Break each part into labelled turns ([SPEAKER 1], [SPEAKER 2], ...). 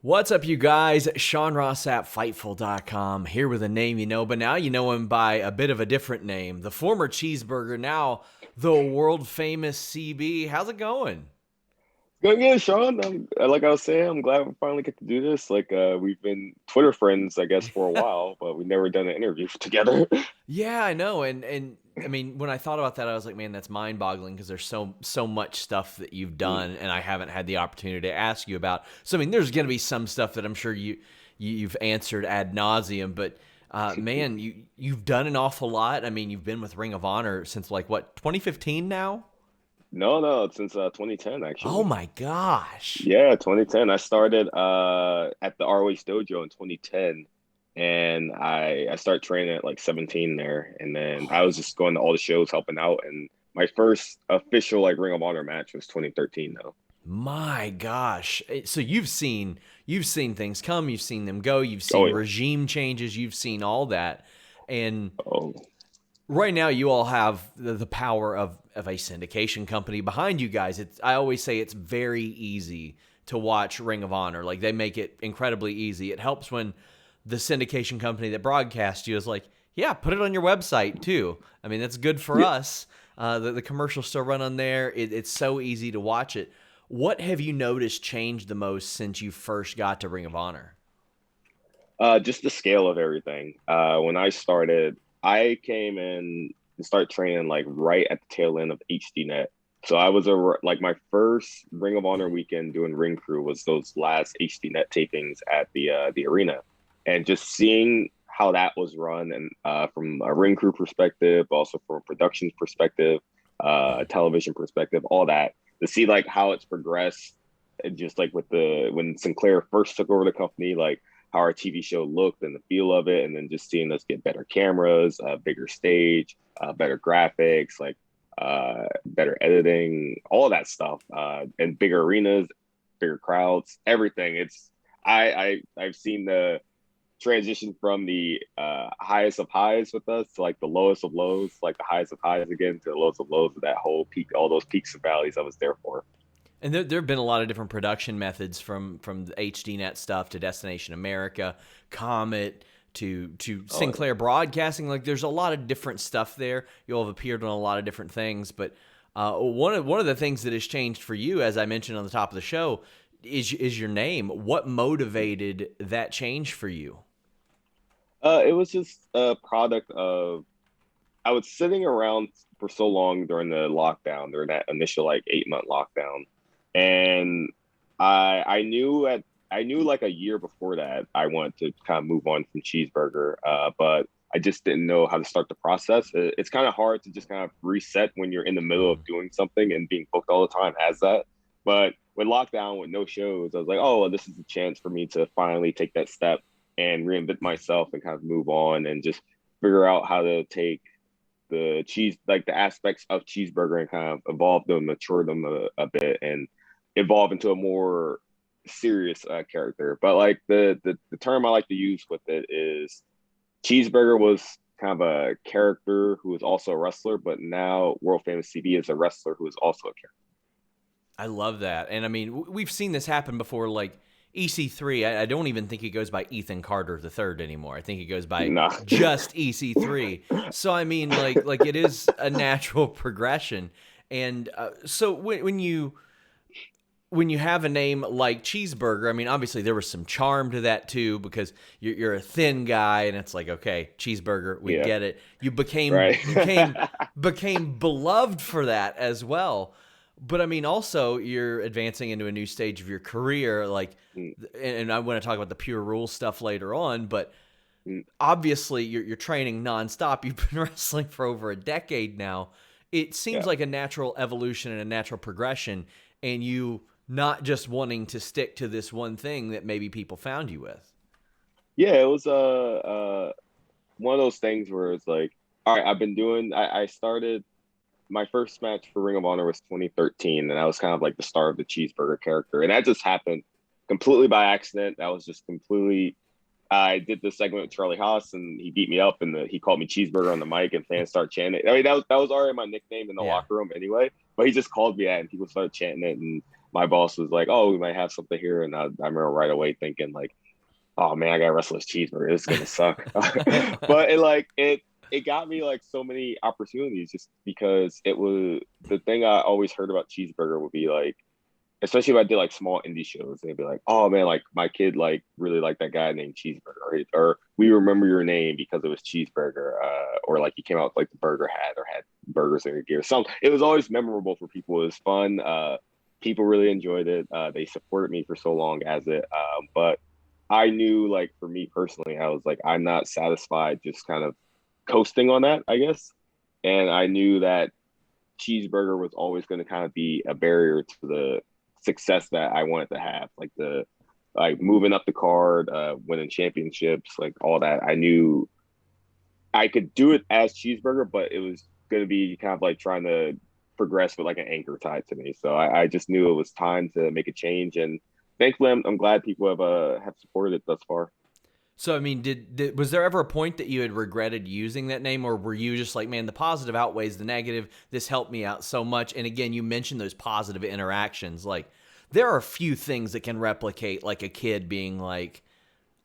[SPEAKER 1] What's up, you guys? Sean Ross Sapp, Fightful.com, here with a name you know, but now you know him by a bit of a different name. The former Cheeseburger, now the world-famous CB. How's it going?
[SPEAKER 2] Going good, Sean. Like I was saying, I'm glad we finally get to do this. We've been Twitter friends, I guess, for a while, but we've never done an interview together.
[SPEAKER 1] Yeah, I know, and I mean, when I thought about that, I was like, man, that's mind-boggling because there's so much stuff that you've done, and I haven't had the opportunity to ask you about. So, I mean, there's going to be some stuff that I'm sure you've answered ad nauseum, but man, you've done an awful lot. I mean, you've been with Ring of Honor since like what, 2015 now?
[SPEAKER 2] No, since 2010
[SPEAKER 1] Oh
[SPEAKER 2] actually.
[SPEAKER 1] my gosh.
[SPEAKER 2] Yeah, 2010. I started at the ROH dojo in 2010, and I started training at like 17 there, and then I was just going to all the shows helping out. And my first official like Ring of Honor match was 2013 though.
[SPEAKER 1] My gosh. So you've seen things come, you've seen them go, you've
[SPEAKER 2] Oh
[SPEAKER 1] seen
[SPEAKER 2] yeah.
[SPEAKER 1] regime changes, you've seen all that. And
[SPEAKER 2] Oh
[SPEAKER 1] right now you all have the power of a syndication company behind you guys. I always say it's very easy to watch Ring of Honor. Like, they make it incredibly easy. It helps when the syndication company that broadcasts you is like, yeah, put it on your website too. I mean, that's good for
[SPEAKER 2] yeah.
[SPEAKER 1] us. The commercials still run on there. It's so easy to watch it. What have you noticed changed the most since you first got to Ring of Honor?
[SPEAKER 2] Just the scale of everything. When I started, I came in and started training like right at the tail end of HDNet. So I was like my first Ring of Honor weekend doing ring crew was those last HDNet tapings at the arena, and just seeing how that was run and from a ring crew perspective, also from a productions perspective, television perspective, all that to see like how it's progressed, and just like with the when Sinclair first took over the company, like how our TV show looked and the feel of it, and then just seeing us get better cameras, bigger stage, better graphics, better editing, all that stuff, and bigger arenas, bigger crowds, everything. I've seen the transition from the highest of highs with us to like the lowest of lows, like the highest of highs again to the lowest of lows of that whole peak, all those peaks and valleys I was there for.
[SPEAKER 1] And there have been a lot of different production methods from the HDNet stuff to Destination America, Comet to
[SPEAKER 2] Oh,
[SPEAKER 1] Sinclair Broadcasting. Like, there's a lot of different stuff there. You'll have appeared on a lot of different things, but one of the things that has changed for you, as I mentioned on the top of the show, is your name. What motivated that change for you?
[SPEAKER 2] it was just a product of I was sitting around for so long during the lockdown, during that initial like 8 month lockdown, and I knew like a year before that I wanted to kind of move on from Cheeseburger, but I just didn't know how to start the process. It's kind of hard to just kind of reset when you're in the middle of
[SPEAKER 1] Mm.
[SPEAKER 2] doing something and being booked all the time as that. But with lockdown, with no shows, I was like, oh, well, this is a chance for me to finally take that step and reinvent myself and kind of move on and just figure out how to take the cheese, like the aspects of Cheeseburger, and kind of evolve them, mature them a bit, and evolve into a more serious character. But like the term I like to use with it is Cheeseburger was kind of a character who is also a wrestler, but now world famous CB is a wrestler who is also a character.
[SPEAKER 1] I love that. And I mean, we've seen this happen before, like EC3. I don't even think he goes by Ethan Carter the third anymore. I think he goes by
[SPEAKER 2] Nah.
[SPEAKER 1] just EC3. So I mean, like it is a natural progression. And so when you have a name like Cheeseburger, I mean, obviously there was some charm to that too, because you're a thin guy, and it's like, okay, Cheeseburger, we
[SPEAKER 2] Yeah.
[SPEAKER 1] get it. You became
[SPEAKER 2] Right.
[SPEAKER 1] became became beloved for that as well. But I mean, also you're advancing into a new stage of your career, like,
[SPEAKER 2] Mm,
[SPEAKER 1] and I want to talk about the pure rules stuff later on, but
[SPEAKER 2] mm,
[SPEAKER 1] obviously you're training nonstop. You've been wrestling for over a decade now. It seems
[SPEAKER 2] yeah.
[SPEAKER 1] like a natural evolution and a natural progression, and you not just wanting to stick to this one thing that maybe people found you with.
[SPEAKER 2] Yeah, it was one of those things where it's like, all right, I started my first match for Ring of Honor was 2013, and that was kind of like the start of the Cheeseburger character. And that just happened completely by accident. That was just completely. I did this segment with Charlie Haas, and he beat me up, and he called me Cheeseburger on the mic, and fans started chanting it. I mean, that was already my nickname in the
[SPEAKER 1] Yeah.
[SPEAKER 2] locker room anyway, but he just called me that, and people started chanting it. And my boss was like, "Oh, we might have something here," and I remember right away thinking like, "Oh man, I got to wrestle this cheeseburger. This is gonna suck." But it got me like so many opportunities just because it was the thing I always heard about cheeseburger would be like, especially if I did like small indie shows, they'd be like, "Oh man, like my kid like really liked that guy named Cheeseburger, or we remember your name because it was Cheeseburger, or like you came out with like the burger hat or had burgers in your gear." So it was always memorable for people. It was fun. People really enjoyed it. They supported me for so long as it, but I knew like for me personally, I was like, I'm not satisfied just kind of coasting on that, I guess, and I knew that cheeseburger was always going to kind of be a barrier to the success that I wanted to have, like the like moving up the card, winning championships, like all that. I knew I could do it as cheeseburger, but it was going to be kind of like trying to progress with like an anchor tied to me. So I just knew it was time to make a change, and thankfully, I'm glad people have supported it thus far.
[SPEAKER 1] So, I mean, was there ever a point that you had regretted using that name, or were you just like, man, the positive outweighs the negative? This helped me out so much. And again, you mentioned those positive interactions. Like, there are a few things that can replicate like a kid being like,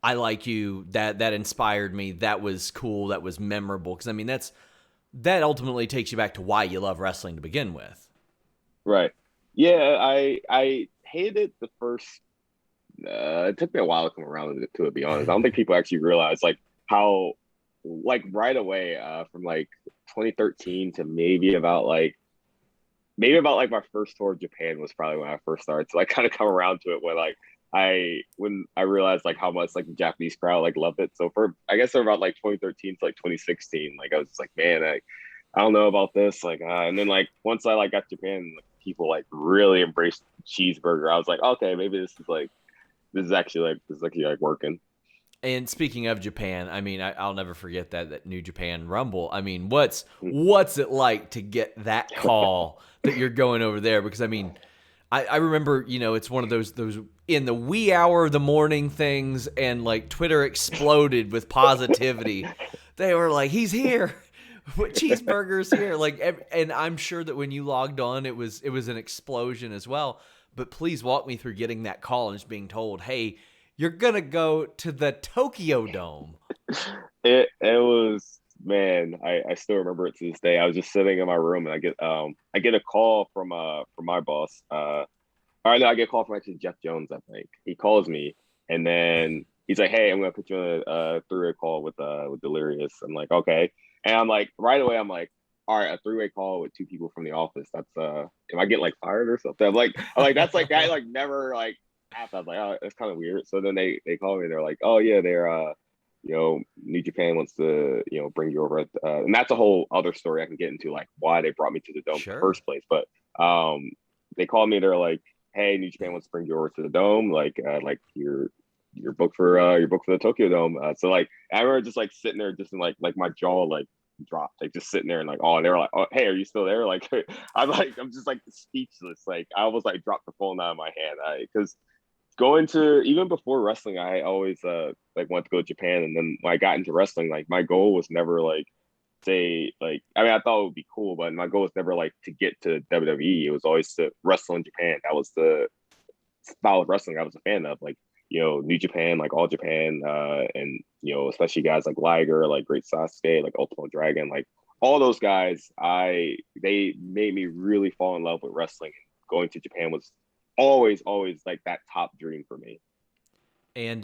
[SPEAKER 1] I like you, that inspired me, that was cool, that was memorable. Because I mean, that ultimately takes you back to why you love wrestling to begin with.
[SPEAKER 2] Right. Yeah, I hated the first. It took me a while to come around to it. Be honest, I don't think people actually realize like how like right away from like 2013 to maybe about like my first tour of Japan was probably when I first started to like kind of come around to it, where like when I realized like how much like the Japanese crowd like loved it. So for I guess about like 2013 to like 2016, like I was just like, man, I don't know about this. Like, and then like once I like got to Japan, like, people like really embraced cheeseburger. I was like, okay, maybe this is actually like working.
[SPEAKER 1] And speaking of Japan, I mean, I'll never forget that New Japan Rumble. I mean, what's it like to get that call that you're going over there? Because I mean, I remember, it's one of those in the wee hour of the morning things, and like Twitter exploded with positivity. They were like, "He's here." What cheeseburgers here? Like, and I'm sure that when you logged on, it was an explosion as well. But please walk me through getting that call and just being told, "Hey, you're gonna go to the Tokyo Dome."
[SPEAKER 2] It was, man, I still remember it to this day. I was just sitting in my room and I get a call from my boss. Or no, I get a call from actually Jeff Jones, I think. He calls me and then he's like, "Hey, I'm gonna put you on a three-way call with Delirious." I'm like, "Okay." And I'm like, right away, I'm like, "All right, a three-way call with two people from the office. That's am I getting like fired or something?" I'm like that's like that like never like happened. I was like, "Oh, it's kind of weird." So then they call me, they're like, "Oh yeah, they're New Japan wants to, bring you over." And that's a whole other story I can get into, like why they brought me to the dome in the
[SPEAKER 1] Sure.
[SPEAKER 2] first place. But they called me, they're like, "Hey, New Japan wants to bring you over to the dome. Like you're booked for the Tokyo Dome." So like I remember just like sitting there, just in like my jaw like dropped, like just sitting there and like, oh, they were like, "Oh, hey, are you still there?" Like I'm just like speechless. Like I almost like dropped the phone out of my hand, because going to even before wrestling, I always like wanted to go to Japan, and then when I got into wrestling, like my goal was never like say like I mean I thought it would be cool, but my goal was never like to get to WWE. It was always to wrestle in Japan. That was the style of wrestling I was a fan of, like New Japan, like All Japan, and especially guys like Liger, like Great Sasuke, like Ultimo Dragon, like all those guys. They made me really fall in love with wrestling. Going to Japan was always like that top dream for me.
[SPEAKER 1] And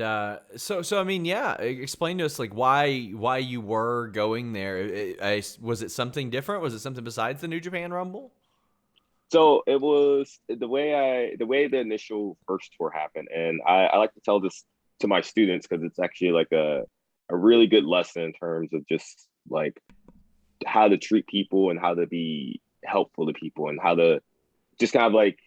[SPEAKER 1] so I mean, yeah. Explain to us like why you were going there. Was it something different? Was it something besides the New Japan Rumble?
[SPEAKER 2] So it was the way the initial first tour happened, and I like to tell this to my students because it's actually like a really good lesson in terms of just like how to treat people and how to be helpful to people and how to just kind of like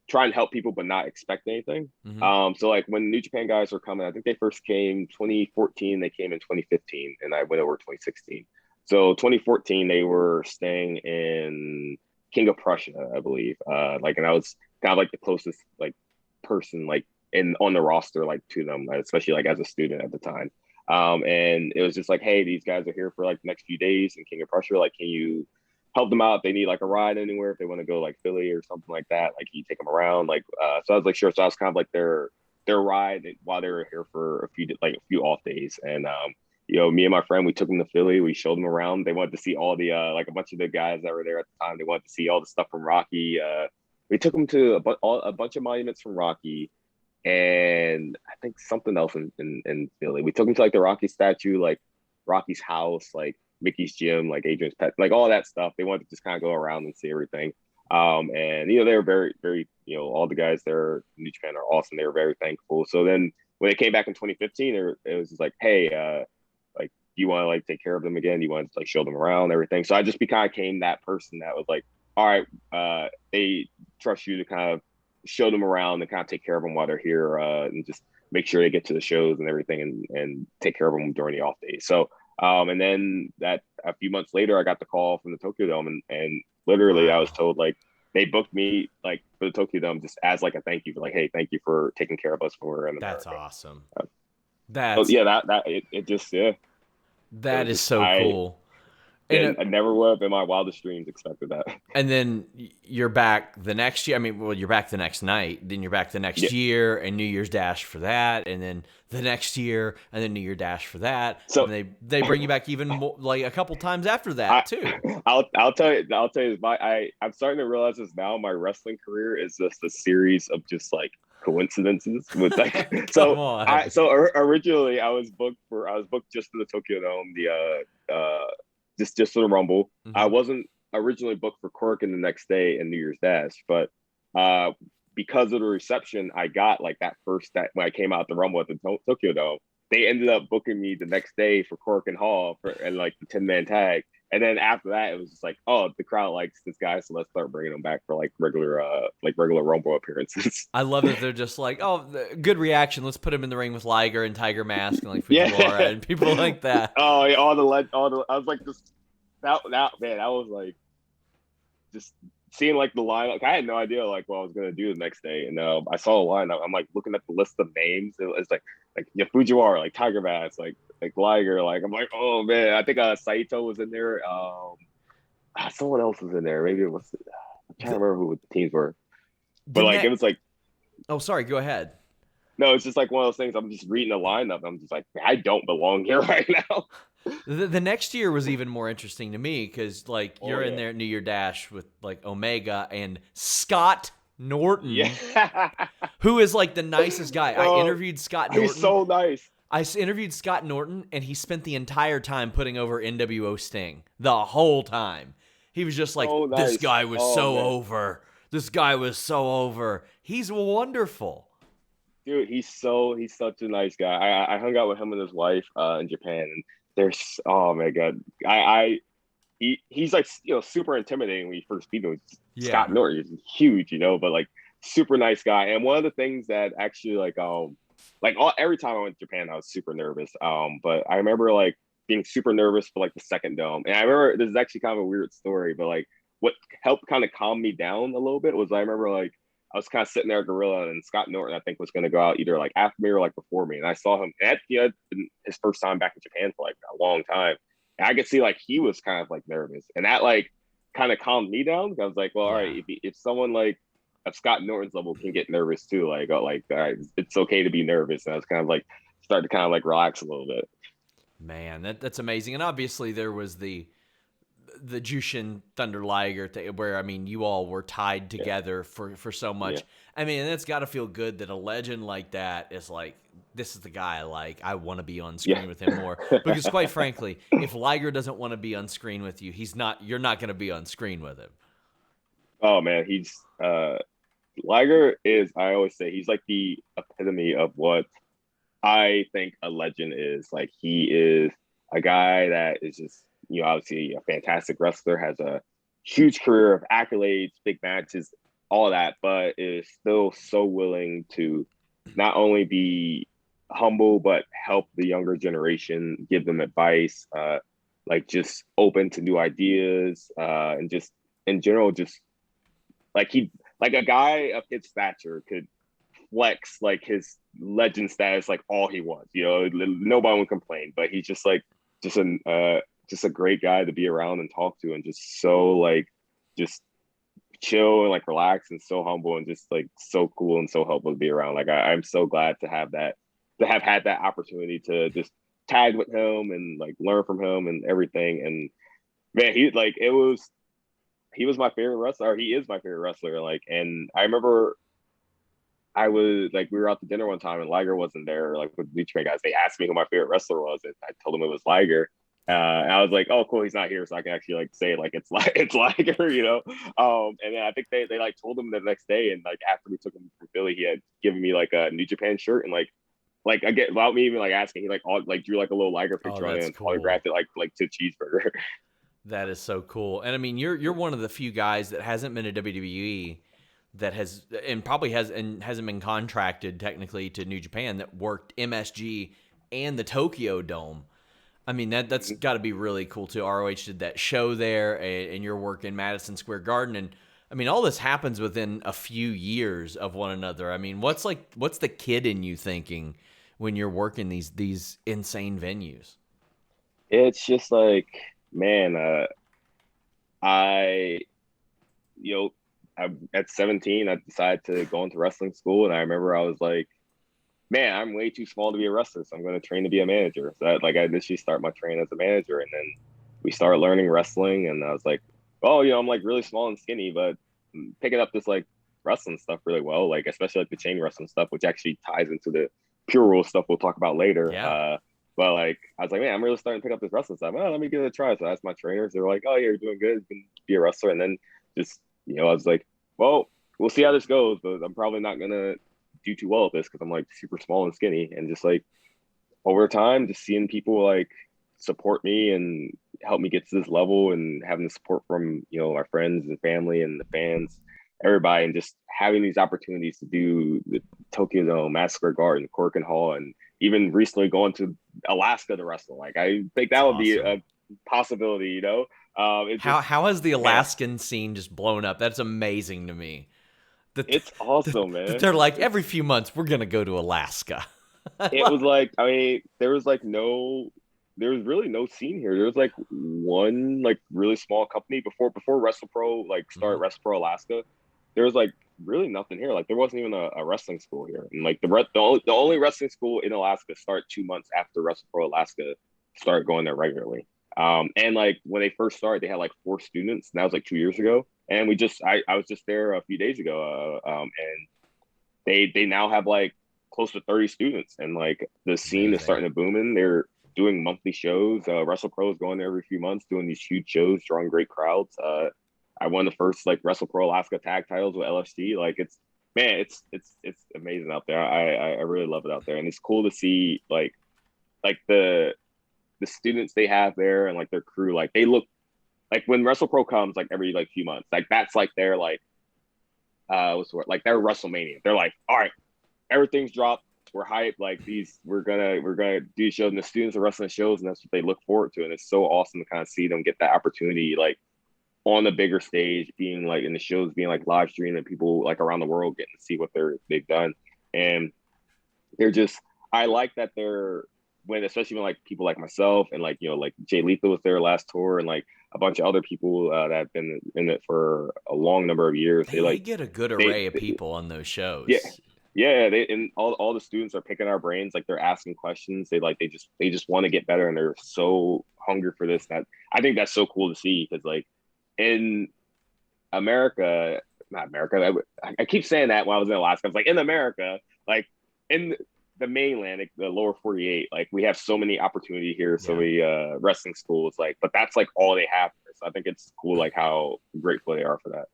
[SPEAKER 2] try and help people but not expect anything.
[SPEAKER 1] Mm-hmm.
[SPEAKER 2] So like when New Japan guys were coming, I think they first came 2014, they came in 2015, and I went over 2016. So 2014, they were staying in King of Prussia, I believe. And I was kind of like the closest like person like in on the roster like to them, especially like as a student at the time. And it was just like, "Hey, these guys are here for like the next few days in King of Prussia. Like, can you help them out if they need like a ride anywhere, if they want to go like Philly or something like that. Like you take them around. Like so I was like, sure. So I was kind of like their ride while they were here for a few off days. And me and my friend, we took them to Philly. We showed them around. They wanted to see all the like a bunch of the guys that were there at the time. They wanted to see all the stuff from Rocky. We took them to a bunch of monuments from Rocky, and I think something else in Philly. We took them to like the Rocky statue, like Rocky's house, like Mickey's gym, like Adrian's pet, like all that stuff. They wanted to just kind of go around and see everything. And they were very, very, all the guys there in New Japan are awesome. They were very thankful. So then when they came back in 2015, it was just like, hey, like, do you want to like take care of them again? Do you want to like show them around and everything? So I just became that person that was like, all right, they trust you to kind of show them around and kind of take care of them while they're here, and just make sure they get to the shows and everything, and take care of them during the off days. So, and then that a few months later, I got the call from the Tokyo Dome, and literally I was told like they booked me like for the Tokyo Dome just as like a thank you, for like, hey, thank you for taking care of us when we're in America.
[SPEAKER 1] That's awesome.
[SPEAKER 2] That's it just
[SPEAKER 1] that is so cool.
[SPEAKER 2] And I never would have in my wildest dreams expected that.
[SPEAKER 1] And then you're back the next year. I mean, well, you're back the next night. Then you're back the next year, and New Year's Dash for that, and then the next year, and then New Year Dash for that. So and they bring you back even more, like a couple times after that too.
[SPEAKER 2] I'll tell you. I'm starting to realize this now. My wrestling career is just a series of just like coincidences with like. Originally I was booked just for the Tokyo Dome. Just for the Rumble. Mm-hmm. I wasn't originally booked for Corkin the next day in New Year's Dash, but because of the reception I got like that when I came out the Rumble at the Tokyo Dome, they ended up booking me the next day for Corkin Hall and like the 10-man tag. And then after that, it was just like, oh, the crowd likes this guy, so let's start bringing him back for like regular Rumble appearances.
[SPEAKER 1] I love that they're just like, oh, good reaction. Let's put him in the ring with Liger and Tiger Mask and like Fujiwara and people like that.
[SPEAKER 2] Oh, yeah, I was like, just that man, I was like, just seeing like the lineup. Like, I had no idea like what I was gonna do the next day, and I saw the lineup. I'm like looking at the list of names. It's like Fujiwara, like Tiger Mask, like Liger. Like I'm like, oh man, I think Saito was in there. Someone else was in there. Maybe it was. I'm trying to remember who the teams were. But like it was like.
[SPEAKER 1] Oh, sorry. Go ahead.
[SPEAKER 2] No, it's just like one of those things. I'm just reading the lineup. I'm just like, I don't belong here right now.
[SPEAKER 1] The next year was even more interesting to me because like you're in there at New Year Dash with like Omega and Scott Norton, who is like the nicest guy. I interviewed Scott Norton.
[SPEAKER 2] He's so nice.
[SPEAKER 1] I interviewed Scott Norton, and he spent the entire time putting over NWO Sting. The whole time. He was just like, this guy was over. This guy was so over. He's wonderful.
[SPEAKER 2] Dude, he's such a nice guy. I hung out with him and his wife in Japan, and there's oh my god, he's like super intimidating when you first meet him. Scott Norton is huge, but like super nice guy. And one of the things that actually every time I went to Japan, I was super nervous. But I remember like being super nervous for like the second dome, and I remember this is actually kind of a weird story, but like what helped kind of calm me down a little bit was I remember like. I was kind of sitting there at Gorilla, and Scott Norton, I think, was going to go out either like after me or like before me. And I saw him at his first time back in Japan for like a long time. And I could see like he was kind of like nervous, and that like kind of calmed me down. I was like, well, all right, if someone like of Scott Norton's level can get nervous too, like all right, it's okay to be nervous. And I was kind of like started to kind of like relax a little bit.
[SPEAKER 1] Man, that's amazing. And obviously there was the Jushin Thunder Liger thing where, I mean, you all were tied together for so much. Yeah. I mean, and it's got to feel good that a legend like that is like, this is the guy I like. I want to be on screen with him more. Because quite frankly, if Liger doesn't want to be on screen with you, you're not going to be on screen with him.
[SPEAKER 2] Oh man, he's Liger is, I always say, he's like the epitome of what I think a legend is. Like, he is a guy that is just, obviously a fantastic wrestler, has a huge career of accolades, big matches, all that, but is still so willing to not only be humble, but help the younger generation, give them advice, like just open to new ideas, and just in general, just like a guy of his stature could flex like his legend status like all he wants. Nobody would complain, but he's just like just a great guy to be around and talk to, and just so like just chill and like relaxed and so humble and just like so cool and so helpful to be around. Like I'm so glad to have that, to have had that opportunity to just tag with him and like learn from him and everything. And man, he was my favorite wrestler. Or he is my favorite wrestler. Like, and I remember I was like, we were out to dinner one time and Liger wasn't there. Like with the New Japan guys, they asked me who my favorite wrestler was, and I told them it was Liger. And I was like, oh, cool, he's not here, so I can actually like say like it's like it's Liger, you know. And then I think they like told him the next day, and like after we took him from Philly, he had given me like a New Japan shirt, and like I get without me even like asking, he like drew like a little Liger picture on it and
[SPEAKER 1] cool.
[SPEAKER 2] autographed it like to Cheeseburger.
[SPEAKER 1] That is so cool. And I mean, you're one of the few guys that hasn't been to WWE that has, and probably hasn't been contracted technically to New Japan, that worked MSG and the Tokyo Dome. I mean, that's got to be really cool too. ROH did that show there, and you're working Madison Square Garden, and I mean, all this happens within a few years of one another. I mean, what's the kid in you thinking when you're working these insane venues?
[SPEAKER 2] It's just like, man, I, you know, at 17, I decided to go into wrestling school, and I remember I was like, man, I'm way too small to be a wrestler, so I'm going to train to be a manager. So I initially start my training as a manager, and then we started learning wrestling, and I was like, oh, I'm like really small and skinny, but picking up this like wrestling stuff really well, like especially like the chain wrestling stuff, which actually ties into the pure rule stuff we'll talk about later.
[SPEAKER 1] Yeah.
[SPEAKER 2] But like, I was like, man, I'm really starting to pick up this wrestling stuff. Let me give it a try. So I asked my trainers. They were like, oh, yeah, you're doing good. You can be a wrestler. And then just, I was like, well, we'll see how this goes, but I'm probably not going to do too well at this because I'm like super small and skinny. And just like over time, just seeing people like support me and help me get to this level, and having the support from, my friends and family and the fans, everybody, and just having these opportunities to do the Tokyo Dome, Madison Square Garden, Corkin Hall, and even recently going to Alaska to wrestle. Like, I think that would be a possibility,
[SPEAKER 1] How has the Alaskan scene just blown up? That's amazing to me.
[SPEAKER 2] It's awesome, man.
[SPEAKER 1] They're like, every few months, we're going to go to Alaska.
[SPEAKER 2] It was like, I mean, there was really no scene here. There was like one like really small company before WrestlePro like started WrestlePro Alaska. There was like really nothing here. Like there wasn't even a wrestling school here. And like the only wrestling school in Alaska started 2 months after WrestlePro Alaska started going there regularly. And like when they first started, they had like 4 students, and that was like 2 years ago. And I was just there a few days ago, and they now have like close to 30 students, and like the scene is starting to boom in. They're doing monthly shows. WrestlePro is going there every few months, doing these huge shows, drawing great crowds. I won the first like WrestlePro Alaska tag titles with LFC. Like it's amazing out there. I really love it out there, and it's cool to see like the students they have there and like their crew. Like they look like when WrestlePro comes like every like few months. Like that's like their like what's the word? Like their WrestleMania. They're like, all right, everything's dropped. We're hyped. Like we're gonna do shows, and the students are wrestling shows, and that's what they look forward to. And it's so awesome to kind of see them get that opportunity, like on the bigger stage, being like in the shows, being like live streamed, and people like around the world getting to see what they've done. And they're just, I like that especially when like people like myself and like like Jay Lethal was there last tour, and like a bunch of other people that have been in it for a long number of years.
[SPEAKER 1] They get a good array of people on those shows.
[SPEAKER 2] Yeah, and all the students are picking our brains. Like they're asking questions. They just want to get better, and they're so hungry for this. That I think that's so cool to see, because like in America, not America. I keep saying that when I was in Alaska. I was like, in America, like in the mainland, like the lower 48, like we have so many opportunity here, so many wrestling schools. Like, but that's like all they have. So I think it's cool, like how grateful they are for that.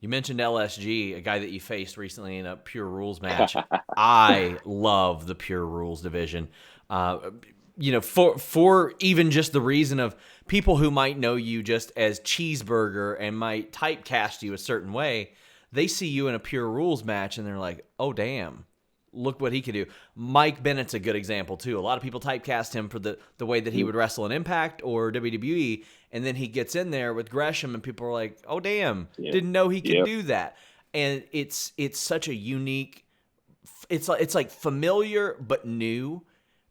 [SPEAKER 1] You mentioned LSG, a guy that you faced recently in a Pure Rules match. I love the Pure Rules division. For even just the reason of people who might know you just as Cheeseburger and might typecast you a certain way, they see you in a Pure Rules match and they're like, oh, damn, look what he could do. Mike Bennett's a good example, too. A lot of people typecast him for the way that he would wrestle in Impact or WWE, and then he gets in there with Gresham, and people are like, oh, damn, didn't know he could do that. And it's such a unique – it's like familiar but new.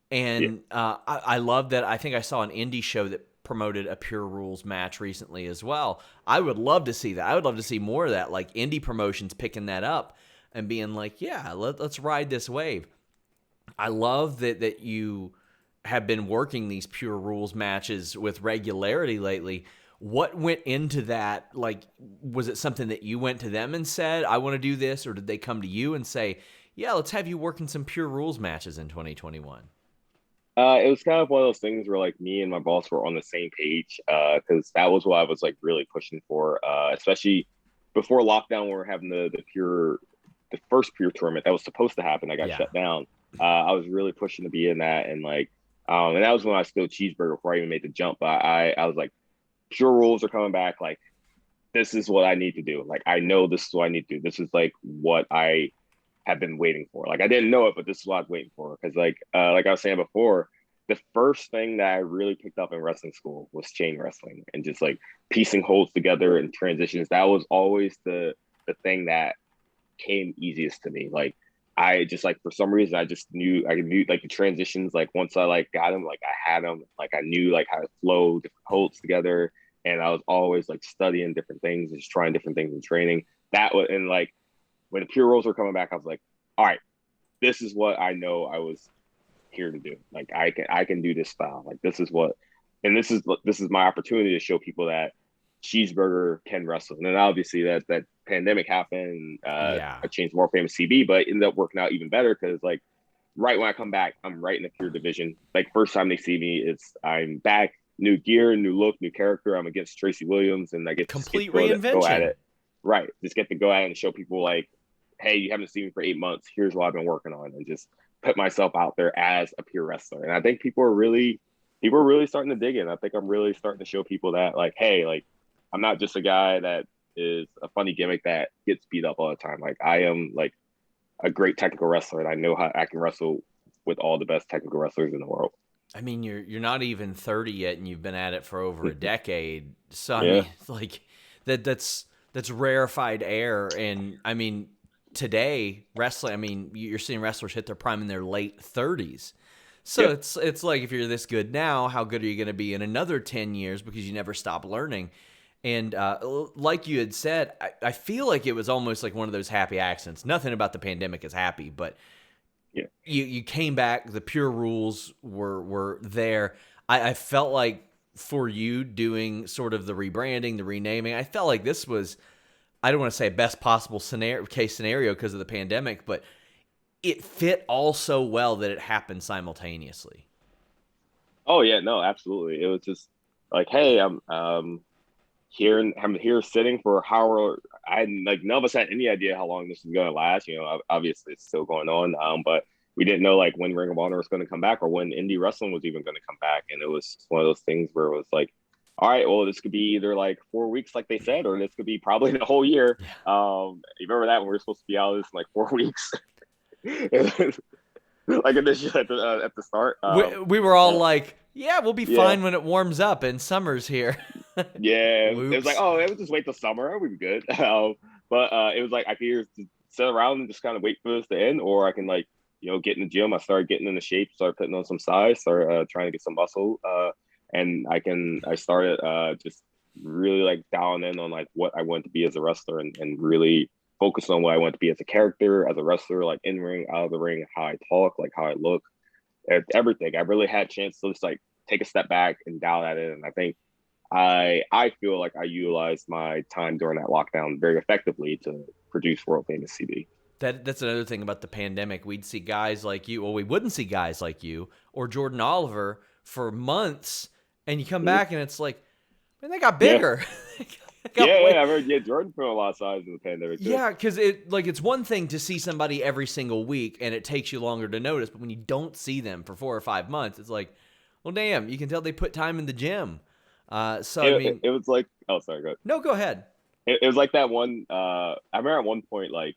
[SPEAKER 1] And I love that. I think I saw an indie show that promoted a Pure Rules match recently as well. I would love to see that. I would love to see more of that, like indie promotions picking that up and being like, yeah, let's ride this wave. I love that you have been working these Pure Rules matches with regularity lately. What went into that? Like, was it something that you went to them and said, I want to do this? Or did they come to you and say, yeah, let's have you work in some Pure Rules matches in 2021?
[SPEAKER 2] It was kind of one of those things where like me and my boss were on the same page, because that was what I was like really pushing for, especially before lockdown when we were having the first Pure tournament that was supposed to happen. I got shut down. I was really pushing to be in that, and like, and that was when I was still Cheeseburger before I even made the jump. But I was like, Pure Rules are coming back. Like, this is what I need to do. Like, I know this is what I need to do. This is like what I have been waiting for. Like, I didn't know it, but this is what I was waiting for. Because like I was saying before, the first thing that I really picked up in wrestling school was chain wrestling and just like piecing holds together and transitions. That was always the thing that came easiest to me. Like, I just like, for some reason, I knew like the transitions. Like, once I like got them, like I had them, like I knew like how to flow different holds together. And I was always like studying different things and just trying different things in training. That was, and like when the Pure Rolls were coming back, I was like, all right, this is what I know I was here to do. Like, I can do this style. Like, this is my opportunity to show people that Cheeseburger can wrestle. And then obviously that pandemic happened. I changed more famous CB, but it ended up working out even better because like right when I come back, I'm right in the Pure division. Like, first time they see me, I'm back, new gear, new look, new character. I'm against Tracy Williams, and I get
[SPEAKER 1] complete
[SPEAKER 2] reinvention. Go at it. Right. Just get to go at it and show people like, hey, you haven't seen me for 8 months. Here's what I've been working on, and just put myself out there as a Pure wrestler. And I think people are really starting to dig in. I think I'm really starting to show people that like, hey, like, I'm not just a guy that is a funny gimmick that gets beat up all the time. Like, I am like a great technical wrestler, and I know how I can wrestle with all the best technical wrestlers in the world.
[SPEAKER 1] I mean, you're not even 30 yet, and you've been at it for over a decade. So I mean, like that's rarefied air. And I mean, today wrestling, I mean, you're seeing wrestlers hit their prime in their late 30s. So it's like, if you're this good now, how good are you going to be in another 10 years, because you never stop learning. And like you had said, I feel like it was almost like one of those happy accidents. Nothing about the pandemic is happy, but you came back. The Pure Rules were there. I felt like for you doing sort of the rebranding, the renaming, I felt like this was, I don't want to say best possible case scenario because of the pandemic, but it fit all so well that it happened simultaneously.
[SPEAKER 2] Oh yeah, no, absolutely. It was just like, hey, I'm here sitting for like none of us had any idea how long this was going to last. You know, obviously it's still going on, but we didn't know like when Ring of Honor was going to come back or when indie wrestling was even going to come back. And it was one of those things where it was like, all right, well, this could be either like 4 weeks, like they said, or this could be probably the whole year. You remember that when we were supposed to be out of this in like 4 weeks, like initially at the start.
[SPEAKER 1] We were all like, yeah, we'll be fine when it warms up and summer's here.
[SPEAKER 2] Yeah, it was like, oh, it was just wait till summer, we'd be good. But it was like I could either sit around and just kind of wait for this to end, or I can like, you know, get in the gym. I started getting into shape, started putting on some size, started trying to get some muscle, and I started just really like dialing in on like what I wanted to be as a wrestler, and really focus on what I want to be as a character, as a wrestler, like in ring, out of the ring, how I talk, like how I look, everything. I really had a chance to just like take a step back and dial that in. And I think I feel like I utilized my time during that lockdown very effectively to produce world famous CB.
[SPEAKER 1] That's another thing about the pandemic. We'd see guys like you, or we wouldn't see guys like you or Jordan Oliver for months, and you come back and it's like, man, they got bigger.
[SPEAKER 2] I heard. Yeah, Jordan put a lot of size in the pandemic too.
[SPEAKER 1] Yeah, because it's one thing to see somebody every single week, and it takes you longer to notice. But when you don't see them for 4 or 5 months, it's like, well, damn, you can tell they put time in the gym. I mean,
[SPEAKER 2] it was like, oh, sorry, go ahead.
[SPEAKER 1] No, go ahead.
[SPEAKER 2] It was like that one. I remember at one point, like,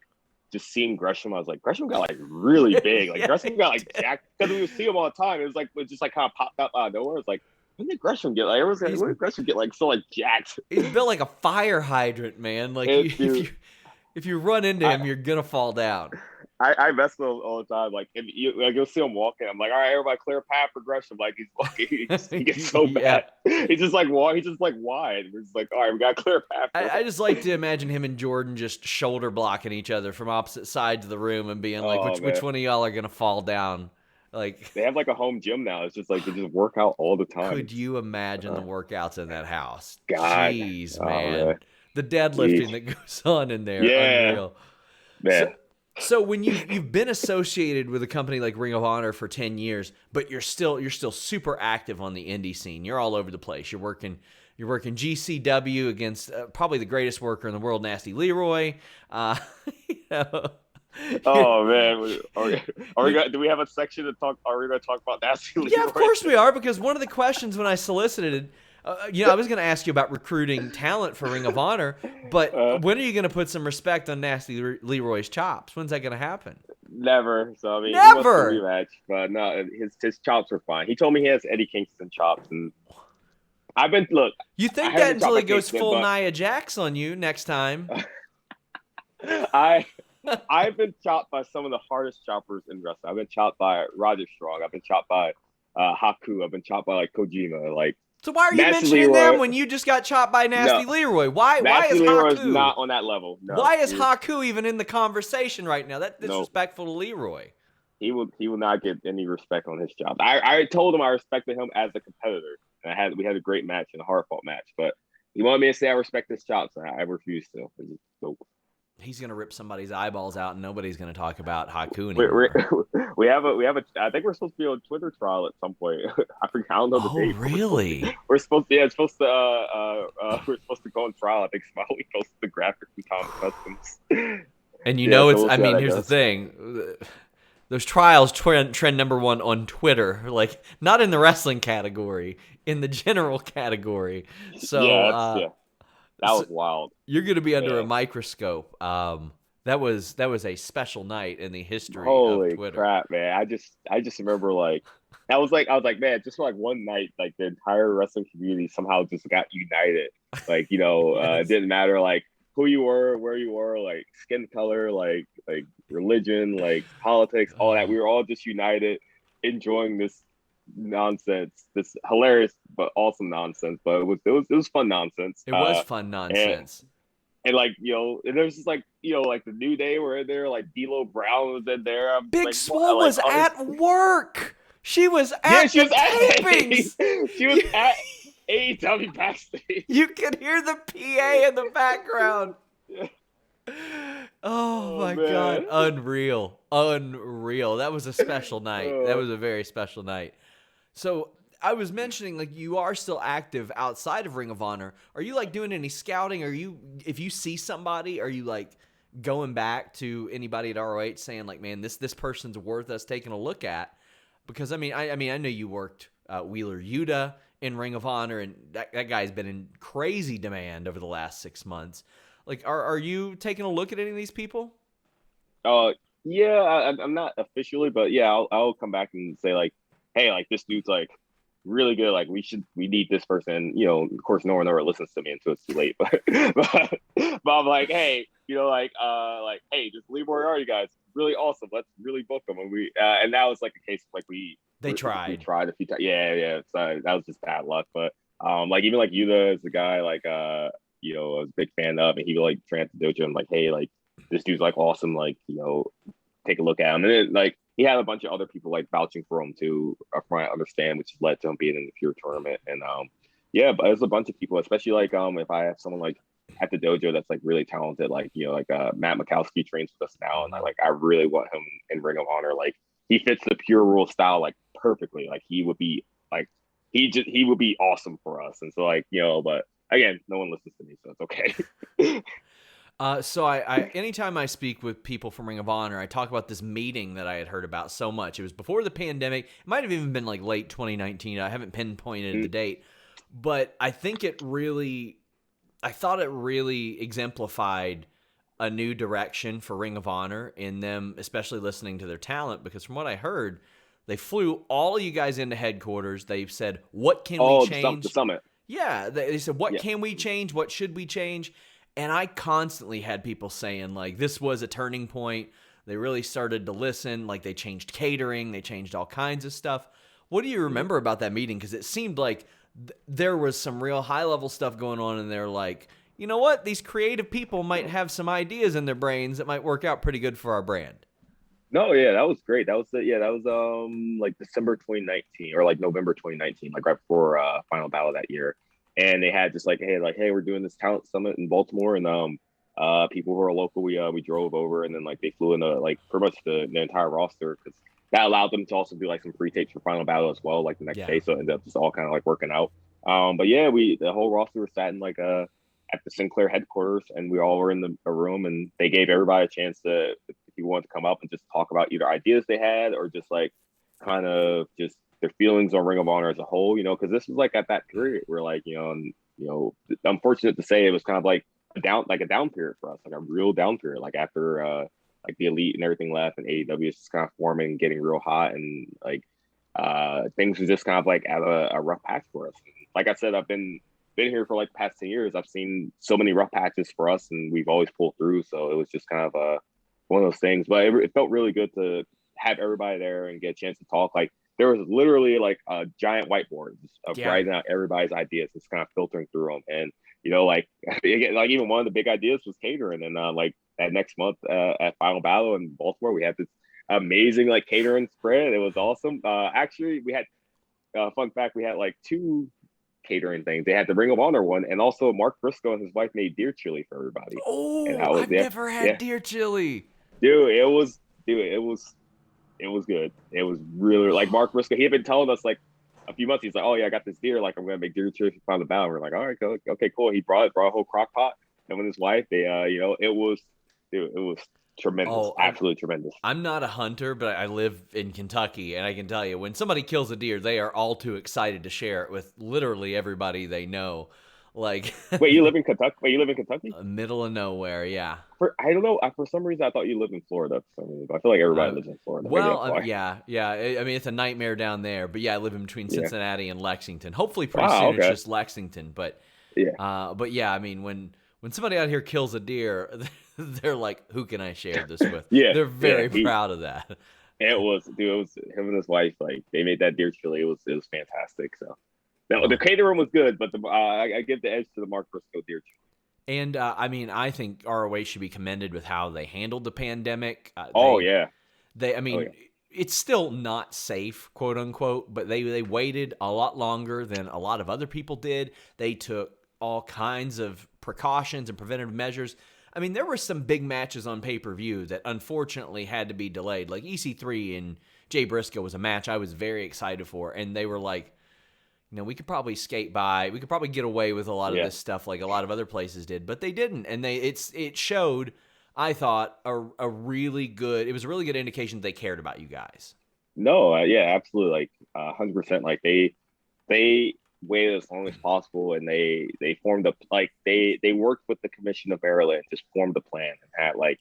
[SPEAKER 2] just seeing Gresham, I was like, Gresham got like really big. Like Gresham got like jacked, because we would see him all the time. It just like kind of popped up out of nowhere. It's like, when did Gresham get? Like everyone's like, when did Gresham get like so like jacked?
[SPEAKER 1] He's built like a fire hydrant, man. Like if you run into him, you're gonna fall down.
[SPEAKER 2] I mess with him all the time. Like, if you'll see him walking. I'm like, all right, everybody, clear path progression. Like he's walking, he gets so
[SPEAKER 1] Yeah.
[SPEAKER 2] bad. He's just like walk. He's just like wide. We're just like, all right, we got clear path.
[SPEAKER 1] I just like to imagine him and Jordan just shoulder blocking each other from opposite sides of the room and being like,
[SPEAKER 2] Oh
[SPEAKER 1] which
[SPEAKER 2] man,
[SPEAKER 1] one of y'all are gonna fall down? Like,
[SPEAKER 2] they have like a home gym now. It's just like they just work out all the time.
[SPEAKER 1] could you imagine the workouts in that house?
[SPEAKER 2] God,
[SPEAKER 1] Jeez,
[SPEAKER 2] oh
[SPEAKER 1] man.
[SPEAKER 2] man,
[SPEAKER 1] The deadlifting that goes on in there,
[SPEAKER 2] yeah,
[SPEAKER 1] unreal.
[SPEAKER 2] man.
[SPEAKER 1] So when you've been associated with a company like Ring of Honor for 10 years, but you're still super active on the indie scene. You're all over the place. You're working GCW against probably the greatest worker in the world, Nasty Leroy. You know,
[SPEAKER 2] Oh man, do we have a section to talk? Are we going to talk about Nasty Leroy?
[SPEAKER 1] yeah, of course we are, because one of the questions when I solicited, I was going to ask you about recruiting talent for Ring of Honor, but when are you going to put some respect on Nasty Leroy's chops? When's that going to happen?
[SPEAKER 2] Never. So I mean,
[SPEAKER 1] Never.
[SPEAKER 2] He wants to rematch, but no, his chops are fine. He told me he has Eddie Kingston chops, and
[SPEAKER 1] You think
[SPEAKER 2] I
[SPEAKER 1] that
[SPEAKER 2] haven't
[SPEAKER 1] until he
[SPEAKER 2] chopped
[SPEAKER 1] goes
[SPEAKER 2] Kingston,
[SPEAKER 1] full
[SPEAKER 2] but
[SPEAKER 1] Nia Jax on you next time.
[SPEAKER 2] I've been chopped by some of the hardest choppers in wrestling. I've been chopped by Roger Strong. I've been chopped by Haku. I've been chopped by like Kojima. Like,
[SPEAKER 1] So why are you
[SPEAKER 2] Nasty
[SPEAKER 1] mentioning
[SPEAKER 2] Leroy,
[SPEAKER 1] them when you just got chopped by Nasty
[SPEAKER 2] no,
[SPEAKER 1] Leroy? Why
[SPEAKER 2] Nasty
[SPEAKER 1] is
[SPEAKER 2] Leroy is
[SPEAKER 1] Haku
[SPEAKER 2] not on that level. No,
[SPEAKER 1] Why is Haku even in the conversation right now? That's
[SPEAKER 2] no.
[SPEAKER 1] disrespectful to Leroy.
[SPEAKER 2] He will not get any respect on his job. I told him I respected him as a competitor. And we had a great match and a hard fought match, but he wanted me to say I respect his chops, and I refused to. Nope.
[SPEAKER 1] He's gonna rip somebody's eyeballs out, and nobody's gonna talk about Haku anymore.
[SPEAKER 2] We have a. I think we're supposed to be on Twitter trial at some point. I don't know the date.
[SPEAKER 1] Really?
[SPEAKER 2] We're supposed to. Yeah, it's supposed to. We're supposed to go on trial. I think Smiley posted the graphic from Tom Customs.
[SPEAKER 1] And
[SPEAKER 2] so
[SPEAKER 1] I mean, here's the thing. Those trials trend number one on Twitter, like not in the wrestling category, in the general category. So
[SPEAKER 2] yeah, that was wild.
[SPEAKER 1] You're going to be under a microscope. That was a special night in the history of Twitter.
[SPEAKER 2] Holy crap, man! I just remember like I was like, man, just for like one night, like the entire wrestling community somehow just got united. Like, yes. It didn't matter like who you were, where you were, like skin color, like religion, like politics, all that. We were all just united, enjoying this nonsense, this hilarious but awesome nonsense. But it was fun nonsense.
[SPEAKER 1] It was fun nonsense.
[SPEAKER 2] And like, and there's just like, like the New Day were in there, like D'Lo Brown was in there.
[SPEAKER 1] Big Swole was at work. She was at tapings.
[SPEAKER 2] She was at AEW backstage.
[SPEAKER 1] You could hear the PA in the background. Oh my man. God. Unreal. That was a special night. That was a very special night. So I was mentioning, like, you are still active outside of Ring of Honor. Are you like doing any scouting? If you see somebody, are you like going back to anybody at ROH saying like, man, this person's worth us taking a look at? Because I mean, I know you worked Wheeler Yuta in Ring of Honor, and that guy's been in crazy demand over the last 6 months. Like, are you taking a look at any of these people?
[SPEAKER 2] Yeah, I'm not officially, but yeah, I'll come back and say like, hey, like this dude's like really good. Like we need this person. Of course, no one ever listens to me until it's too late. But I'm like, hey, hey, just leave where are you guys? Really awesome. Let's really book them. And that was like a case of like we tried a few times. Yeah. So that was just bad luck. But like even like Yuta is the guy like I was a big fan of, and he would like train at the dojo. I'm like, hey, like this dude's like awesome. Like take a look at him. And then like he had a bunch of other people like vouching for him too, from what I understand, which led to him being in the Pure tournament. And but there's a bunch of people, especially like if I have someone like at the dojo that's like really talented, like Matt Mikowski trains with us now, and I really want him in Ring of Honor. Like he fits the Pure Rule style like perfectly. Like he would be like he would be awesome for us. And so like but again, no one listens to me, so it's okay.
[SPEAKER 1] So I anytime I speak with people from Ring of Honor, I talk about this meeting that I had heard about so much. It was before the pandemic. It might have even been like late 2019. I haven't pinpointed the date, but I think I thought it really exemplified a new direction for Ring of Honor in them, especially listening to their talent, because from what I heard, they flew all of you guys into headquarters. They've said, what can we change?
[SPEAKER 2] The summit.
[SPEAKER 1] Yeah. They said, what can we change? What should we change? And I constantly had people saying, like, this was a turning point. They really started to listen. Like they changed catering, they changed all kinds of stuff. What do you remember about that meeting? Because it seemed like there was some real high level stuff going on, and they're like, you know what? These creative people might have some ideas in their brains that might work out pretty good for our brand.
[SPEAKER 2] No, yeah, that was great. That was like December 2019 or like November 2019, like right before Final Battle that year. And they had just hey, we're doing this talent summit in Baltimore, and people who are local, we drove over, and then like they flew in like pretty much the entire roster, because that allowed them to also do like some free tapes for Final Battle as well, like the next day. So it ended up just all kind of like working out. But yeah, the whole roster was sat in like at the Sinclair headquarters, and we all were in a room, and they gave everybody a chance to, if you wanted to come up and just talk about either ideas they had or just like kind of just their feelings on Ring of Honor as a whole, because this was like at that period where like, unfortunate to say, it was kind of like a down period for us, like a real down period, like after like the Elite and everything left, and AEW is just kind of forming, getting real hot, and like things were just kind of like at a rough patch for us. Like I said, I've been here for like the past 10 years. I've seen so many rough patches for us, and we've always pulled through. So it was just kind of one of those things. But it felt really good to have everybody there and get a chance to talk. Like there was literally like a giant whiteboard of writing out everybody's ideas, just kind of filtering through them. And like even one of the big ideas was catering. And like that next month at Final Battle in Baltimore, we had this amazing like catering spread. It was awesome. Actually, we had fun fact, we had like two catering things. They had the Ring of Honor one, and also Mark Briscoe and his wife made deer chili for everybody.
[SPEAKER 1] Oh, I've never had deer chili.
[SPEAKER 2] Dude, it was good. It was really like Mark Briscoe. He had been telling us like a few months. He's like, "Oh yeah, I got this deer. Like I'm gonna make deer chili for the battle." We're like, "All right, okay, cool." He brought a whole crock pot, and with his wife, they it was tremendous.
[SPEAKER 1] Oh,
[SPEAKER 2] absolutely tremendous.
[SPEAKER 1] I'm not a hunter, but I live in Kentucky, and I can tell you, when somebody kills a deer, they are all too excited to share it with literally everybody they know. Like,
[SPEAKER 2] wait, you live in Kentucky?
[SPEAKER 1] Middle of nowhere, yeah.
[SPEAKER 2] I don't know. For some reason, I thought you lived in Florida. For some reason, but I feel like everybody lives in Florida.
[SPEAKER 1] Well, yeah. I mean, it's a nightmare down there, but yeah, I live in between Cincinnati and Lexington. Hopefully, pretty soon it's just Lexington. But yeah, I mean, when somebody out here kills a deer, they're like, "Who can I share this with?" They're very proud of that.
[SPEAKER 2] It was him and his wife. Like they made that deer chili. It was fantastic. So the catering was good, but I give the edge to the Mark Briscoe deer chili.
[SPEAKER 1] And I mean, I think ROH should be commended with how they handled the pandemic. It's still not safe, quote unquote, but they waited a lot longer than a lot of other people did. They took all kinds of precautions and preventative measures. I mean, there were some big matches on pay-per-view that unfortunately had to be delayed. Like EC3 and Jay Briscoe was a match I was very excited for, and they were like, we could probably skate by. We could probably get away with a lot of this stuff like a lot of other places did, but they didn't. And it showed, I thought, a really good indication that they cared about you guys.
[SPEAKER 2] No, absolutely. Like 100%. Like they waited as long as possible, and they formed they worked with the Commission of Maryland, just formed a plan and had like,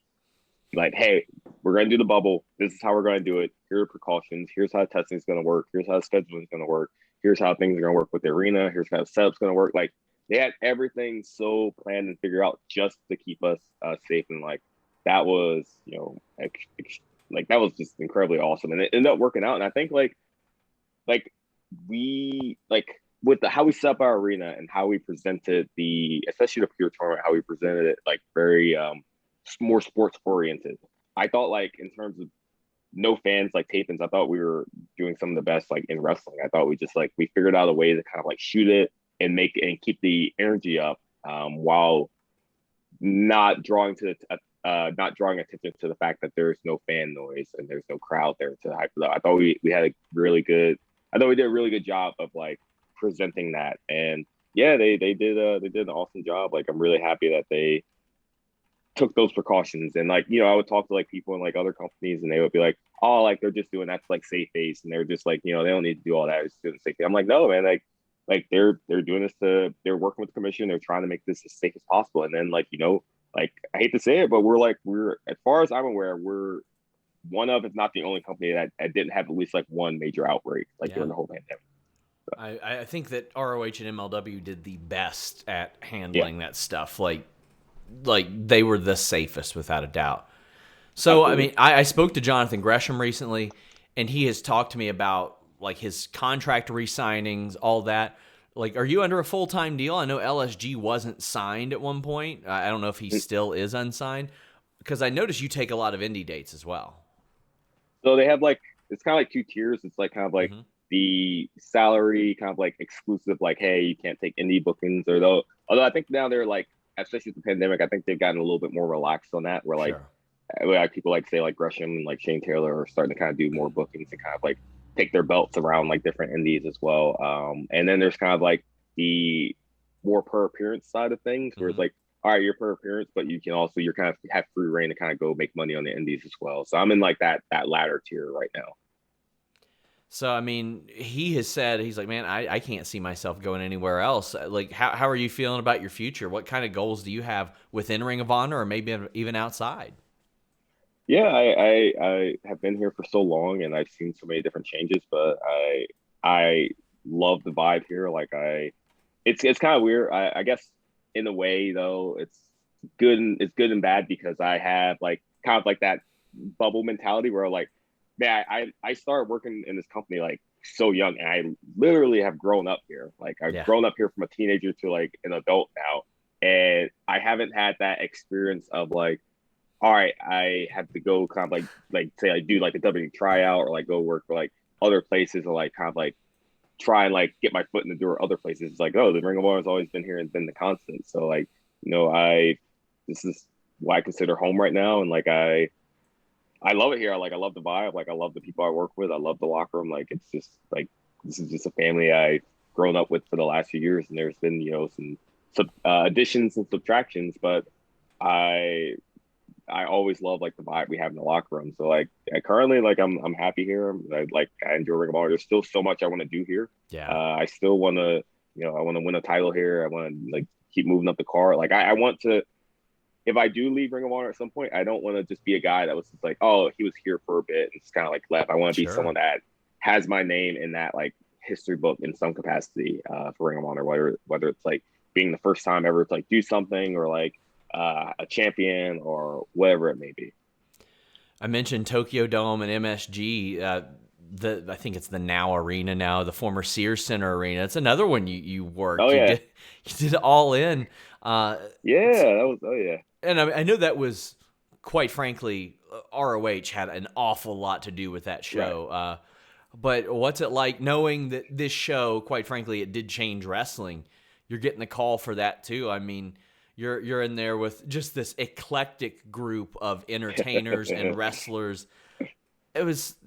[SPEAKER 2] hey, we're going to do the bubble. This is how we're going to do it. Here are precautions. Here's how testing is going to work. Here's how scheduling is going to work. Here's how things are going to work with the arena. Here's how the setup's going to work. Like they had everything so planned and figured out just to keep us safe. And like that was, that was just incredibly awesome. And it ended up working out. And I think like we with how we set up our arena and how we presented especially the pure tournament, how we presented it like very more sports oriented. I thought like in terms of no fans like tapings, I thought we were doing some of the best like in wrestling. I thought we figured out a way to kind of like shoot it and keep the energy up while not drawing attention to the fact that there's no fan noise and there's no crowd there to hype it up. I thought we did a really good job of like presenting that. And yeah, they did an awesome job. Like I'm really happy that they took those precautions. And like, I would talk to like people in like other companies, and they would be like, oh, like they're just doing that to like save face, and they're just like, they don't need to do all that, it's just safe. I'm like, no, man, like they're doing this they're working with the commission, they're trying to make this as safe as possible. And then like, like I hate to say it, but we're as far as I'm aware, we're one of, if not the only company that didn't have at least like one major outbreak during the whole pandemic.
[SPEAKER 1] So. I think that ROH and MLW did the best at handling that stuff. Like they were the safest without a doubt. So, I
[SPEAKER 2] Absolutely.
[SPEAKER 1] mean, I spoke to Jonathan Gresham recently, and he has talked to me about like his contract re-signings, all that. Like, are you under a full-time deal? I know LSG wasn't signed at one point. I don't know if he still is unsigned, because I noticed you take a lot of indie dates as well.
[SPEAKER 2] So they have like it's kind of like two tiers. It's like kind of like
[SPEAKER 1] Mm-hmm.
[SPEAKER 2] the salary, kind of like exclusive, like hey, you can't take indie bookings or though. Although I think now they're like, especially with the pandemic, I think they've gotten a little bit more relaxed on that. Where
[SPEAKER 1] Sure.
[SPEAKER 2] like people like say like Gresham and like Shane Taylor are starting to kind of do more bookings and kind of like take their belts around like different indies as well. And then there's kind of like the more per appearance side of things, where it's
[SPEAKER 1] Mm-hmm.
[SPEAKER 2] like, all right, you're per appearance, but you can also you're kind of have free reign to kind of go make money on the indies as well. So I'm in like that latter tier right now.
[SPEAKER 1] So, I mean, he has said, he's like, man, I can't see myself going anywhere else. Like, how are you feeling about your future? What kind of goals do you have within Ring of Honor or maybe even outside?
[SPEAKER 2] Yeah, I have been here for so long and I've seen so many different changes, but I love the vibe here. Like it's kind of weird. I guess in a way though, it's good and bad because I have like kind of like that bubble mentality where like man, I started working in this company like so young and I literally have grown up here. Like I've
[SPEAKER 1] Yeah,
[SPEAKER 2] grown up here from a teenager to like an adult now. And I haven't had that experience of like all right, I have to go kind of like say I do like a W tryout or like go work for like other places or like kind of like try and like get my foot in the door other places. It's like, oh, the Ring of Honor has always been here and been the constant. So like, I this is what I consider home right now. And like I love it here. I love the vibe. Like I love the people I work with. I love the locker room. Like it's just like this is just a family I've grown up with for the last few years. And there's been, some additions and subtractions, but I I always love like the vibe we have in the locker room. So like currently, like I'm happy here. I enjoy Ring of Honor. There's still so much I want to do here.
[SPEAKER 1] yeah,
[SPEAKER 2] I still want to, I want to win a title here. I want to like keep moving up the card. Like I want to. If I do leave Ring of Honor at some point, I don't want to just be a guy that was just like, oh, he was here for a bit and just kind of like left. I want to be
[SPEAKER 1] sure.
[SPEAKER 2] someone that has my name in that like history book in some capacity for Ring of Honor, whether it's like being the first time ever to like do something or like a champion or whatever it may be.
[SPEAKER 1] I mentioned Tokyo Dome and MSG. I think it's the Now Arena now, the former Sears Center Arena. It's another one you
[SPEAKER 2] Oh
[SPEAKER 1] worked. You
[SPEAKER 2] yeah,
[SPEAKER 1] did you did all in. Uh,
[SPEAKER 2] yeah, that was oh yeah.
[SPEAKER 1] and I know that was, quite frankly, ROH had an awful lot to do with that
[SPEAKER 2] Right.
[SPEAKER 1] show. But what's it like knowing that this show, quite frankly, it did change wrestling? You're getting the call for that too. I mean, you're in there with just this eclectic group of entertainers and wrestlers.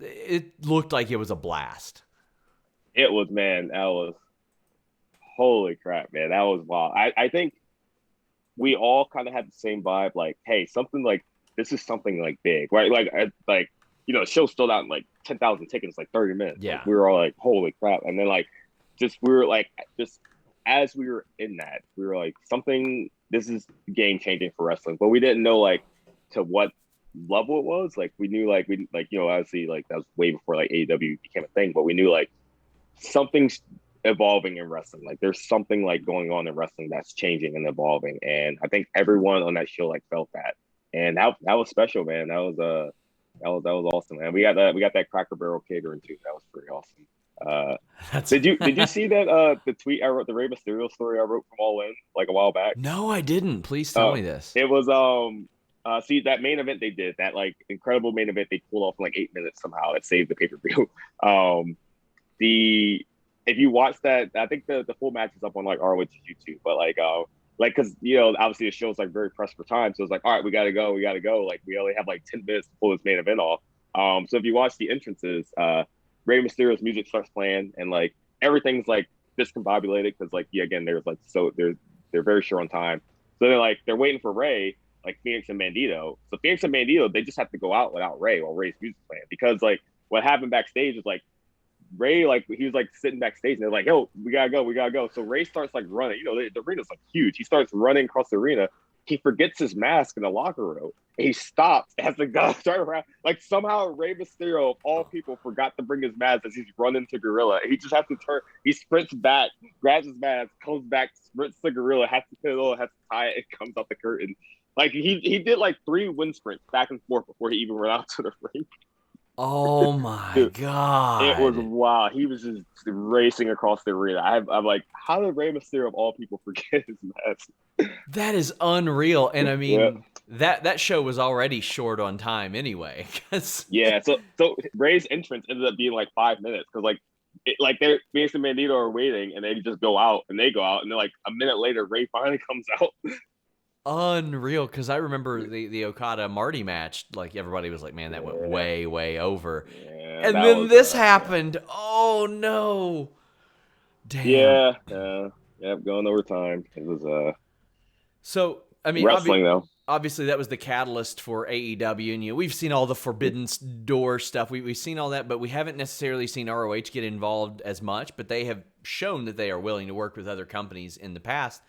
[SPEAKER 1] It looked like it was a blast.
[SPEAKER 2] It was man, that was holy crap, man. That was wild. I think we all kind of had the same vibe, like, hey, something like this is something like big, right? Like the show sold out in like 10,000 tickets, like 30 minutes. Like
[SPEAKER 1] Yeah,
[SPEAKER 2] we were all like, holy crap. And then like just we were like just as we were in that, we were like, something this is game changing for wrestling. But we didn't know like to what level it was. Like we knew like we like, obviously like that was way before like AEW became a thing, but we knew like something's evolving in wrestling. Like there's something like going on in wrestling that's changing and evolving. And I think everyone on that show like felt that. And that was special, man. That was awesome, man. We got that Cracker Barrel catering too. That was pretty awesome. Uh,
[SPEAKER 1] that's
[SPEAKER 2] did you see that the tweet I wrote, the Rey Mysterio story I wrote from All In like a while back?
[SPEAKER 1] no, I didn't. Please tell
[SPEAKER 2] Uh,
[SPEAKER 1] me this.
[SPEAKER 2] it was see that main event they did, that like incredible main event they pulled off in like 8 minutes somehow that saved the pay-per-view. Um the if you watch that, I think the full match is up on like ROH YouTube, but like because obviously the show's like very pressed for time, so it's like all right, we gotta go. Like we only have like 10 minutes to pull this main event off. So if you watch the entrances, Rey Mysterio's music starts playing and like everything's like discombobulated because like yeah, again there's like so they're very short on time, so they're waiting for Rey, like Phoenix and Bandito. So Phoenix and Bandito they just have to go out without Rey while Rey's music playing because like what happened backstage is like Rey, like he was like sitting backstage and they're like, yo, we gotta go, we gotta go. So Rey starts like running. The arena's like huge. He starts running across the arena. He forgets his mask in the locker room. And he stops as the guy turn around. Like somehow Rey Mysterio of all people forgot to bring his mask as he's running to Gorilla. He just has to turn. He sprints back, grabs his mask, comes back, sprints to Gorilla, has to put it on, has to tie it, and comes out the curtain. Like he did like 3 wind sprints back and forth before he even ran out to the ring.
[SPEAKER 1] Oh my
[SPEAKER 2] Dude, it was
[SPEAKER 1] God.
[SPEAKER 2] wild. He was just racing across the arena. I'm like, how did Rey Mysterio of all people forget his mask?
[SPEAKER 1] That is unreal. And I
[SPEAKER 2] Yeah,
[SPEAKER 1] mean, that show was already short on time anyway. 'Cause
[SPEAKER 2] yeah. So Rey's entrance ended up being like 5 minutes because like they're Mace and Bandito are waiting and they just go out and they go out and then like a minute later Rey finally comes out.
[SPEAKER 1] unreal. Because I remember the Okada Marty match, like everybody was like, man, that went
[SPEAKER 2] Yeah,
[SPEAKER 1] way, way over.
[SPEAKER 2] yeah,
[SPEAKER 1] And
[SPEAKER 2] that
[SPEAKER 1] then
[SPEAKER 2] was
[SPEAKER 1] this happened. Oh no. Damn.
[SPEAKER 2] yeah, yeah, going overtime. It was
[SPEAKER 1] So, I mean,
[SPEAKER 2] wrestling though.
[SPEAKER 1] obviously that was the catalyst for AEW, and we've seen all the Forbidden Door stuff. We've seen all that, but we haven't necessarily seen ROH get involved as much. But they have shown that they are willing to work with other companies in the past.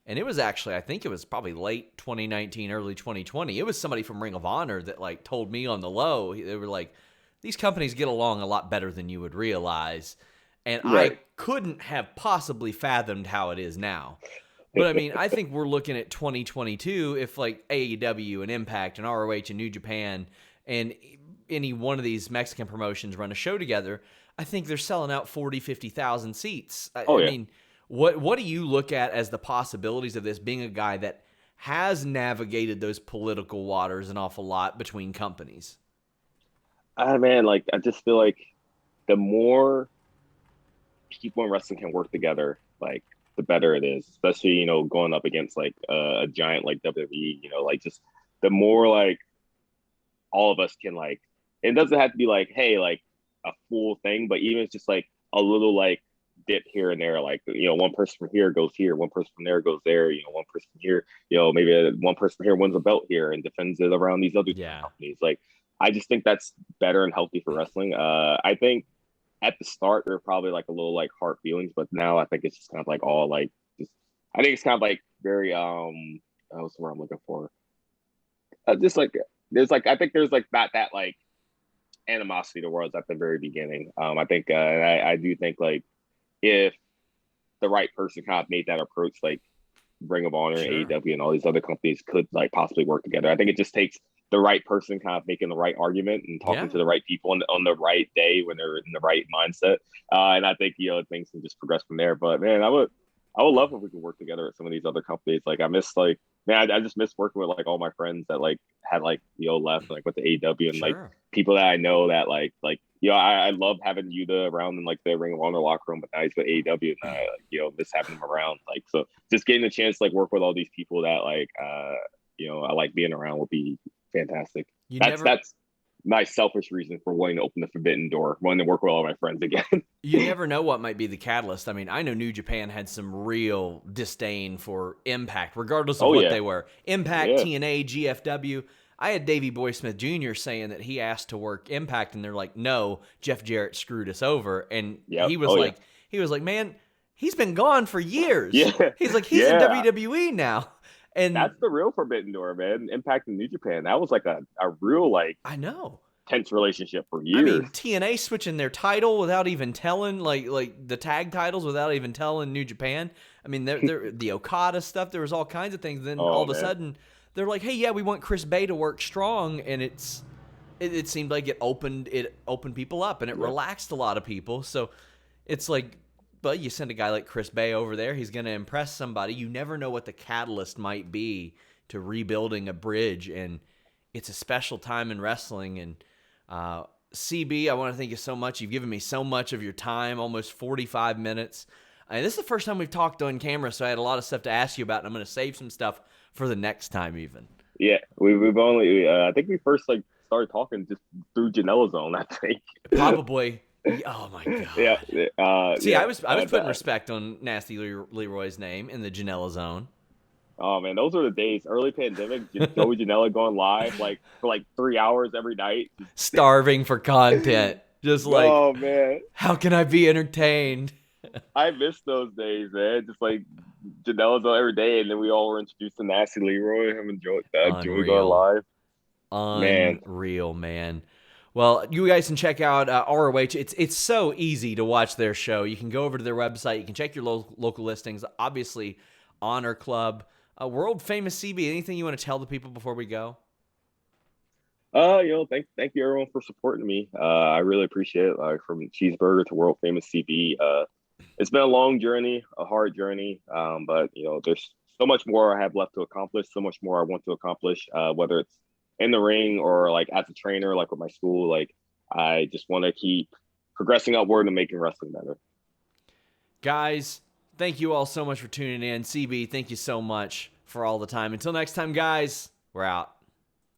[SPEAKER 1] And it was actually, I think it was probably late 2019, early 2020. It was somebody from Ring of Honor that like told me on the low. They were like, these companies get along a lot better than you would realize. And
[SPEAKER 2] Right.
[SPEAKER 1] I couldn't have possibly fathomed how it is now. But I mean, I think we're looking at 2022 if like AEW and Impact and ROH and New Japan and any one of these Mexican promotions run a show together, I think they're selling out 40, 50,000 seats. I
[SPEAKER 2] Yeah.
[SPEAKER 1] mean, what do you look at as the possibilities of this, being a guy that has navigated those political waters an awful lot between companies?
[SPEAKER 2] Man, like I just feel like the more people in wrestling can work together, like the better it is. Especially going up against like a giant like WWE. Like just the more like all of us can like. It doesn't have to be like hey like a full thing, but even just like a little like dip here and there. Like one person from here goes here, one person from there goes there. One person here. Maybe one person from here wins a belt here and defends it around these other companies. Like I just think that's better and healthy for wrestling. I think at the start there were probably like a little like hard feelings, but now I think it's just kind of like all like just I think it's kind of like very what's the word I'm looking for? Just like there's like I think there's like that like animosity towards at the very beginning. I think and I do think like if the right person kind of made that approach, like Ring of Honor and AEW and all these other companies could like possibly work together. I think it just takes the right person kind of making the right argument and talking to the right people on the right day when they're in the right mindset. And I think things can just progress from there. But man, I would love if we could work together at some of these other companies. Like I miss like man, I just miss working with like all my friends that like had like left like with the AEW and like people that I know that like I love having Yuta around in like the Ring of Honor locker room, but now he's with AEW and I miss having him around. Like so just getting a chance to like work with all these people that like I like being around would be fantastic. That's my selfish reason for wanting to open the Forbidden Door, wanting to work with all my friends again.
[SPEAKER 1] You never know what might be the catalyst. I mean, I know New Japan had some real disdain for Impact, regardless of what they were. Impact, TNA, GFW. I had Davey Boy Smith Jr. saying that he asked to work Impact, and they're like, no, Jeff Jarrett screwed us over. And he was like, man, he's been gone for years.
[SPEAKER 2] Yeah.
[SPEAKER 1] He's like, he's in WWE now. And
[SPEAKER 2] that's the real Forbidden Door, man. Impact in New Japan. That was like a real like
[SPEAKER 1] I know
[SPEAKER 2] tense relationship for years.
[SPEAKER 1] I mean, TNA switching their title without even telling like the tag titles without even telling New Japan. I mean, they're the Okada stuff. There was all kinds of things. Then all of a sudden, they're like, hey, yeah, we want Chris Bay to work strong, and it seemed like it opened people up and it relaxed a lot of people. So it's like. But you send a guy like Chris Bay over there, he's going to impress somebody. You never know what the catalyst might be to rebuilding a bridge, and it's a special time in wrestling. And CB, I want to thank you so much. You've given me so much of your time, almost 45 minutes. And this is the first time we've talked on camera, so I had a lot of stuff to ask you about, and I'm going to save some stuff for the next time even.
[SPEAKER 2] Yeah, we've only, I think we first started talking just through Janela Zone, I think.
[SPEAKER 1] Probably. Oh my god!
[SPEAKER 2] Yeah.
[SPEAKER 1] See, I was putting respect on Nasty Leroy's name in the Janela Zone.
[SPEAKER 2] Oh man, those were the days. Early pandemic, Joey Janela going live like for like 3 hours every night,
[SPEAKER 1] starving for content. Just like,
[SPEAKER 2] oh man,
[SPEAKER 1] how can I be entertained?
[SPEAKER 2] I miss those days, man. Just like Janela Zone every day, and then we all were introduced to Nasty Leroy, him and Joey going live.
[SPEAKER 1] Unreal, man. Well, you guys can check out ROH. It's so easy to watch their show. You can go over to their website. You can check your local listings. Obviously, Honor Club. World famous CB, anything you want to tell the people before we go?
[SPEAKER 2] Thank you everyone for supporting me. I really appreciate it. Like from Cheeseburger to world famous CB. It's been a long journey, a hard journey. But there's so much more I have left to accomplish, so much more I want to accomplish, whether it's in the ring or like as a trainer, like with my school. Like I just want to keep progressing upward and making wrestling better.
[SPEAKER 1] Guys, thank you all so much for tuning in. CB, thank you so much for all the time. Until next time, guys, we're out.